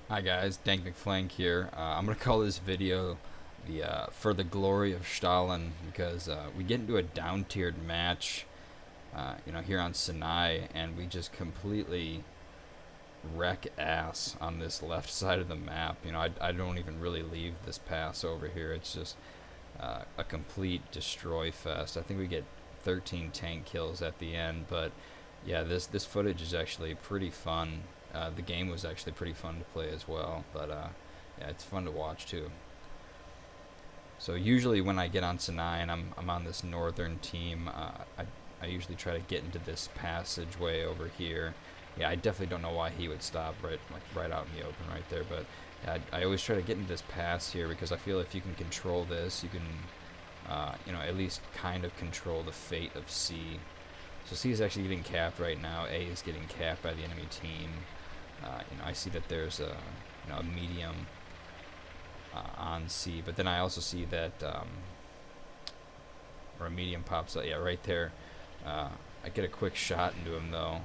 Hi guys, Dank McFlank here. I'm gonna call this video the "For the Glory of Stalin" because we get into a down-tiered match, here on Sinai, and we just completely wreck ass on this left side of the map. I don't even really leave this pass over here. It's just a complete destroy fest. I think we get 13 tank kills at the end, but yeah, this footage is actually pretty fun. The game was actually pretty fun to play as well, but yeah, it's fun to watch too. So usually when I get on Sinai and I'm on this northern team, I usually try to get into this passageway over here. Yeah, I definitely don't know why he would stop right out in the open right there, but I always try to get into this pass here because I feel if you can control this, you can, at least kind of control the fate of C. So C is actually getting capped right now. A is getting capped by the enemy team. I see that there's a medium on C, but then I also see that, or a medium pops up. Yeah, right there. I get a quick shot into him though.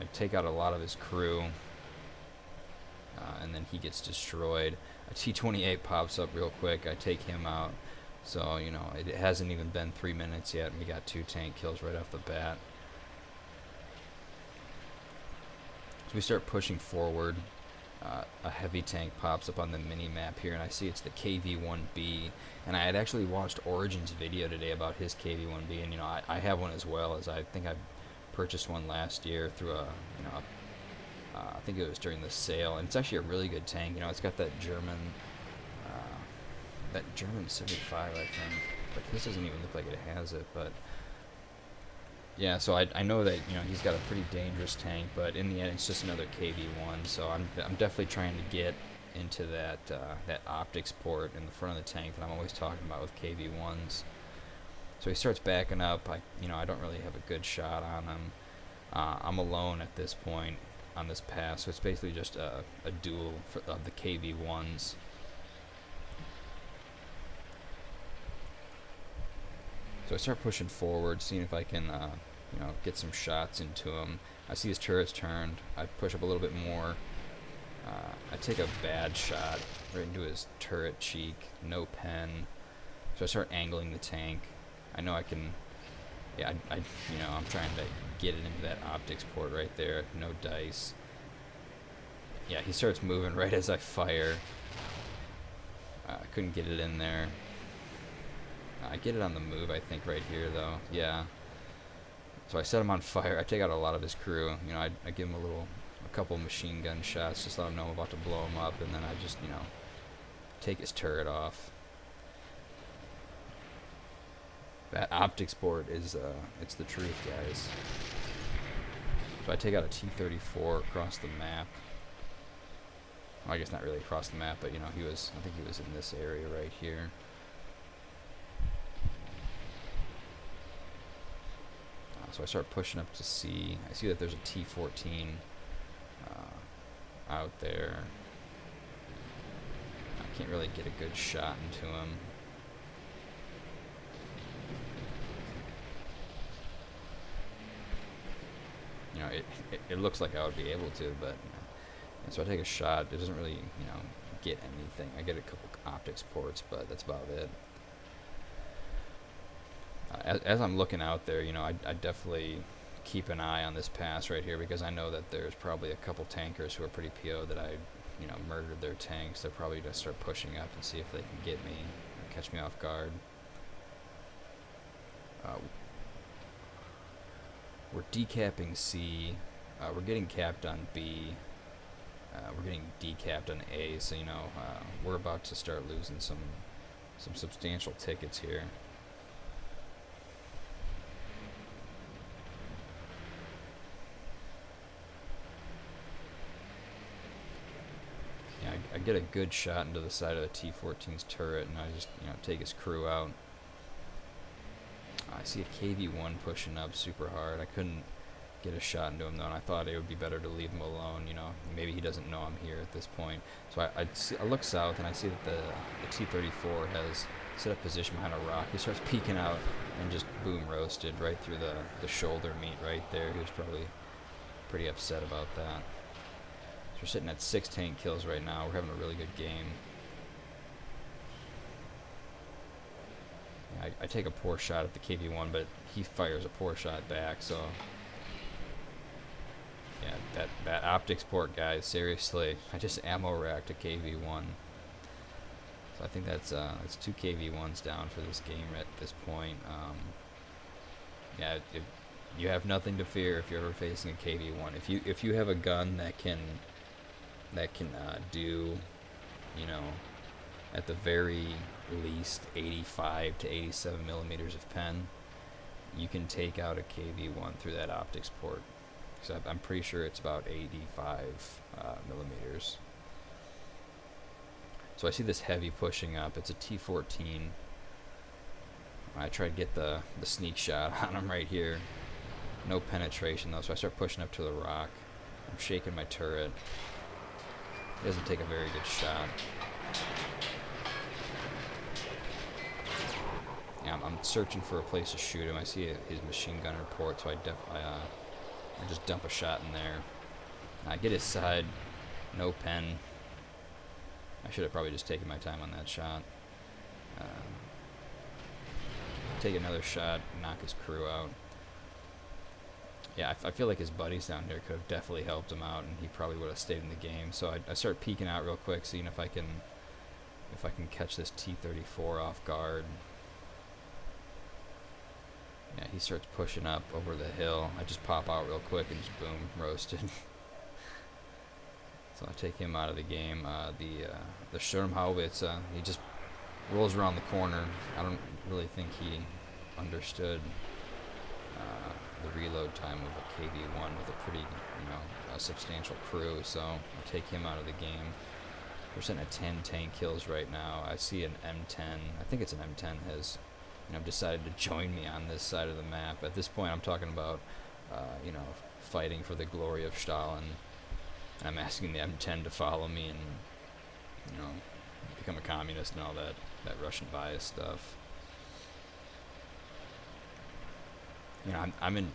I take out a lot of his crew, and then he gets destroyed. A T-28 pops up real quick. I take him out. So, it hasn't even been 3 minutes yet, and we got 2 tank kills right off the bat. So we start pushing forward. A heavy tank pops up on the mini map here, and I see it's the KV-1B. And I had actually watched Origin's video today about his KV-1B, and I have one as well, as I think I purchased one last year through I think it was during the sale, and it's actually a really good tank. It's got that German 75, I think, but this doesn't even look like it has it. But yeah, so I know that he's got a pretty dangerous tank, but in the end it's just another KV-1. So I'm definitely trying to get into that optics port in the front of the tank that I'm always talking about with KV-1s. So he starts backing up. I don't really have a good shot on him. I'm alone at this point on this pass, so it's basically just a duel of the KV-1s. So I start pushing forward, seeing if I can, get some shots into him. I see his turret's turned. I push up a little bit more. I take a bad shot right into his turret cheek. No pen. So I start angling the tank. I know I can. Yeah, I'm trying to get it into that optics port right there. No dice. Yeah, he starts moving right as I fire. I couldn't get it in there. I get it on the move, I think, right here, though. Yeah. So I set him on fire. I take out a lot of his crew. I give him a couple machine gun shots, just let him know I'm about to blow him up, and then I just, take his turret off. That optics port is, it's the truth, guys. So I take out a T-34 across the map. Well, I guess not really across the map, but, I think he was in this area right here. So I start pushing up to C. I see that there's a T-14 out there. I can't really get a good shot into him. It looks like I would be able to, but and so I take a shot. It doesn't really, get anything. I get a couple optics ports, but that's about it. As I'm looking out there, I definitely keep an eye on this pass right here because I know that there's probably a couple tankers who are pretty PO that I, murdered their tanks. They're probably going to start pushing up and see if they can get me, or catch me off guard. We're decapping C. We're getting capped on B. We're getting decapped on A. So we're about to start losing some substantial tickets here. I get a good shot into the side of the T-14's turret, and I just, take his crew out. I see a KV-1 pushing up super hard. I couldn't get a shot into him, though, and I thought it would be better to leave him alone. Maybe he doesn't know I'm here at this point. So I look south, and I see that the T-34 has set up position behind a rock. He starts peeking out and just boom roasted right through the shoulder meat right there. He was probably pretty upset about that. we're sitting at 6 tank kills right now. We're having a really good game. Yeah, I take a poor shot at the KV-1, but he fires a poor shot back, so... Yeah, that optics port, guys, seriously. I just ammo racked a KV-1. So I think that's 2 KV-1s down for this game at this point. Yeah, you have nothing to fear if you're ever facing a KV-1. If you have a gun that can do, you know, at the very least 85 to 87 millimeters of pen, you can take out a KV-1 through that optics port. So I'm pretty sure it's about 85 millimeters. So I see this heavy pushing up. It's a T-14. I try to get the sneak shot on him right here. No penetration though, so I start pushing up to the rock. I'm shaking my turret. He doesn't take a very good shot. Yeah, I'm searching for a place to shoot him. I see his machine gunner port, so I just dump a shot in there. I get his side, no pen. I should have probably just taken my time on that shot. Take another shot, knock his crew out. Yeah, I feel like his buddies down here could have definitely helped him out, and he probably would have stayed in the game. So I start peeking out real quick, seeing if I can catch this T-34 off guard. Yeah, he starts pushing up over the hill. I just pop out real quick and just boom, roasted. So I take him out of the game. The Sturmhaubitze, he just rolls around the corner. I don't really think he understood the reload time of a KV-1 with a pretty, a substantial crew. So I take him out of the game. We're sitting at 10 tank kills right now. I see an M10. I think it's an M10 has, decided to join me on this side of the map. At this point, I'm talking about, fighting for the glory of Stalin. And I'm asking the M10 to follow me and, become a communist and all that Russian bias stuff. I'm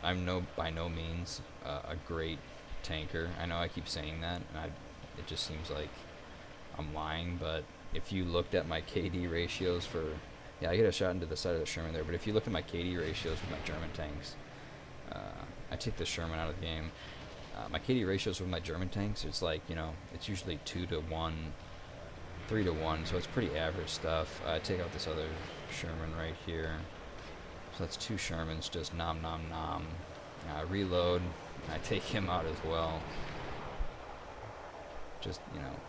by no means a great tanker. I know I keep saying that, and it just seems like I'm lying. But if you looked at my KD ratios for, I get a shot into the side of the Sherman there. But if you look at my KD ratios with my German tanks, I take the Sherman out of the game. My KD ratios with my German tanks, it's like, it's usually 2 to 1, 3 to 1, so it's pretty average stuff. I take out this other Sherman right here. So that's 2 Shermans, just nom nom nom. Reload, I take him out as well. Just,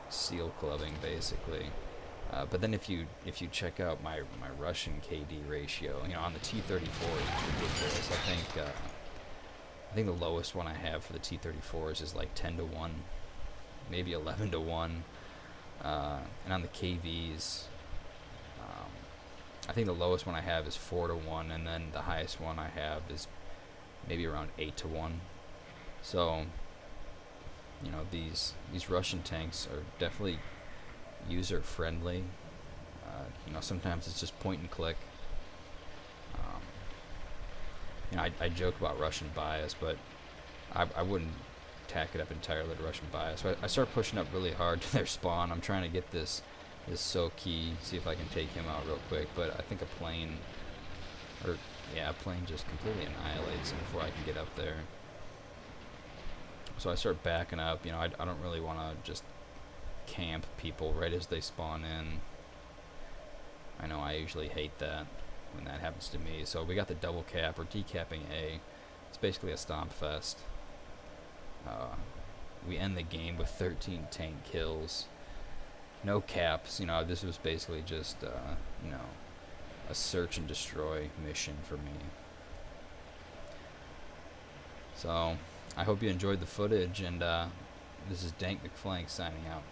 seal clubbing basically. But then if you check out my Russian KD ratio, on the T-34 is ridiculous. I think the lowest one I have for the T-34s is like 10 to 1, maybe 11 to 1. And on the KVs, I think the lowest one I have is 4 to 1, and then the highest one I have is maybe around 8 to 1. So, these Russian tanks are definitely user friendly. Sometimes it's just point and click. I joke about Russian bias, but I wouldn't tack it up entirely to Russian bias. So I start pushing up really hard to their spawn. I'm trying to get this so key, see if I can take him out real quick. But I think a plane just completely annihilates him before I can get up there. So I start backing up. I don't really want to just camp people right as they spawn in. I know I usually hate that when that happens to me. So we got the double cap. We're decapping A. It's basically a stomp fest. We end the game with 13 tank kills. No caps. This was basically just, a search and destroy mission for me. So I hope you enjoyed the footage, and this is Dank McFlank signing out.